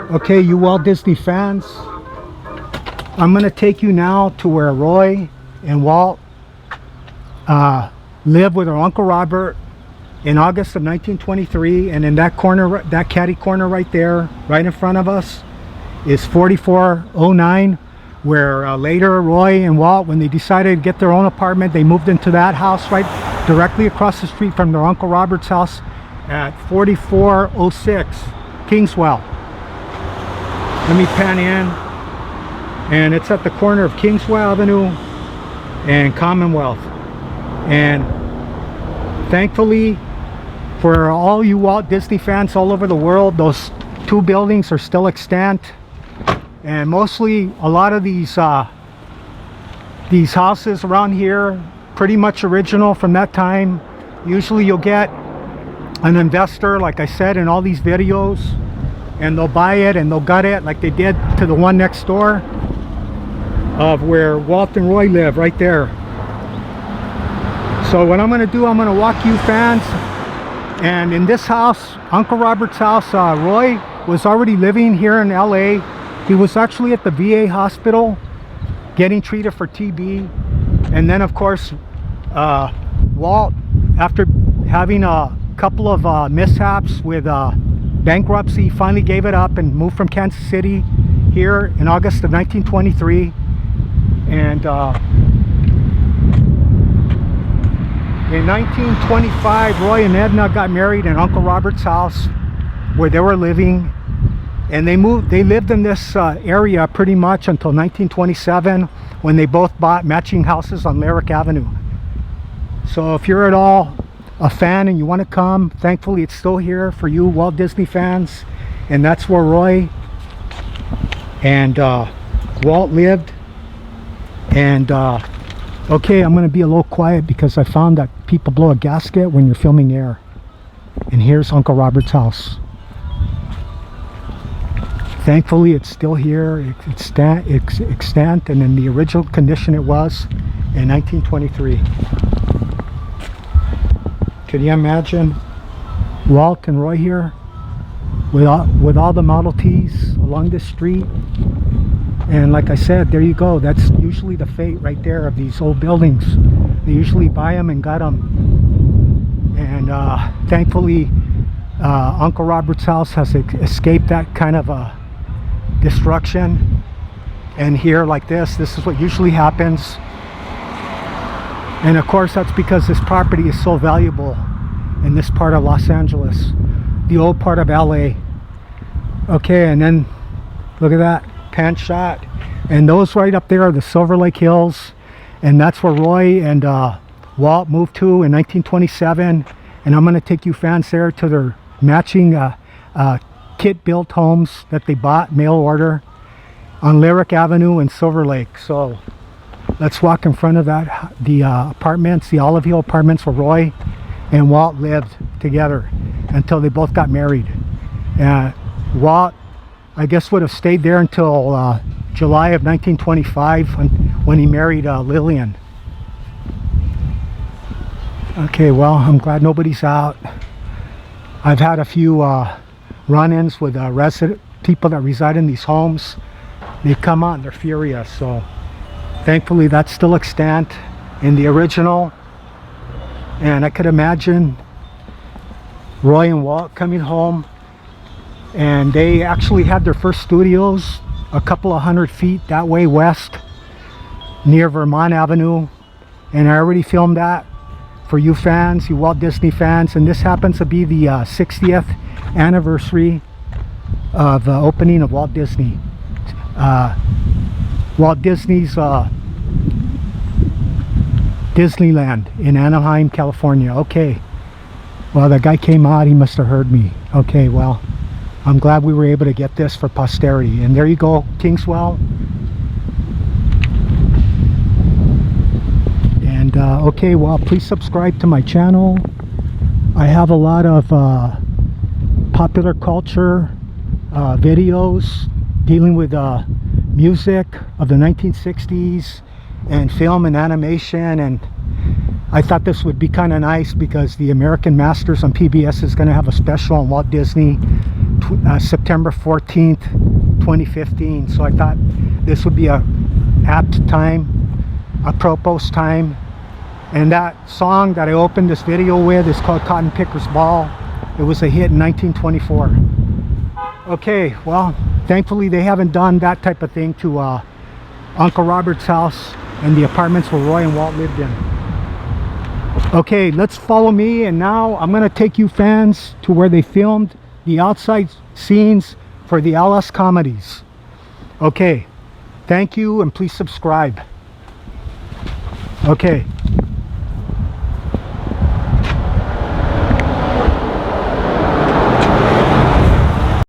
Okay, you Walt Disney fans, I'm going to take you now to where Roy and Walt lived with their Uncle Robert in August of 1923. And in that corner, that caddy corner right there, right in front of us, is 4409, where later Roy and Walt, when they decided to get their own apartment, they moved into that house right directly across the street from their Uncle Robert's house at 4406 Kingswell. Let me pan in, and it's at the corner of Kingswell Avenue and Commonwealth. And thankfully for all you Walt Disney fans all over the world, those two buildings are still extant. And mostly a lot of these houses around here pretty much original from that time. Usually you'll get an investor, like I said in all these videos, and they'll buy it and they'll gut it like they did to the one next door of where Walt and Roy live, right there. So what I'm going to do, I'm going to walk you fans, and in this house, Uncle Robert's house, Roy was already living here in LA. He was actually at the VA hospital getting treated for TB. And then of course Walt, after having a couple of mishaps with bankruptcy, finally gave it up and moved from Kansas City here in August of 1923. And in 1925, Roy and Edna got married in Uncle Robert's house where they were living. And they lived in this area pretty much until 1927, when they both bought matching houses on Lyric Avenue. So if you're at all a fan and you want to come, thankfully it's still here for you Walt Disney fans. And that's where Roy and Walt lived. And okay, I'm going to be a little quiet because I found that people blow a gasket when you're filming air. And here's Uncle Robert's house. Thankfully it's still here, it's extant and in the original condition it was in 1923. Can you imagine Walt and Roy here with all the Model Ts along this street? And like I said, there you go, that's usually the fate right there of these old buildings. They usually buy them and gut them. And thankfully Uncle Robert's house has escaped that kind of destruction. And here, like this is what usually happens. And of course that's because this property is so valuable in this part of Los Angeles, the old part of LA. Okay, and then look at that pan shot, and those right up there are the Silver Lake Hills, and that's where Roy and Walt moved to in 1927. And I'm going to take you fans there to their matching kit built homes that they bought mail order on Lyric Avenue in Silver Lake. So let's walk in front of that, the apartments, the Olive Hill apartments where Roy and Walt lived together until they both got married. Walt, I guess, would have stayed there until July of 1925 when he married Lillian. Okay, well, I'm glad nobody's out. I've had a few run-ins with people that reside in these homes. They come out and they're furious. So thankfully that's still extant in the original. And I could imagine Roy and Walt coming home, and they actually had their first studios a couple of 100 feet that way west near Vermont Avenue. And I already filmed that for you fans, you Walt Disney fans. And this happens to be the 60th anniversary of the opening of Walt Disney. Walt Disney's Disneyland in Anaheim, California. Okay, well, that guy came out, he must have heard me. Okay, well, I'm glad we were able to get this for posterity. And there you go, Kingswell. And okay, well, please subscribe to my channel. I have a lot of popular culture videos dealing with music of the 1960s and film and animation. And I thought this would be kind of nice because the American Masters on PBS is going to have a special on Walt Disney September 14th, 2015. So I thought this would be a apt time, apropos time. And that song that I opened this video with is called Cotton Picker's Ball. It was a hit in 1924. Okay, well, thankfully they haven't done that type of thing to Uncle Robert's house and the apartments where Roy and Walt lived in. Okay, let's follow me, and now I'm gonna take you fans to where they filmed the outside scenes for the LS comedies. Okay, thank you, and please subscribe. Okay.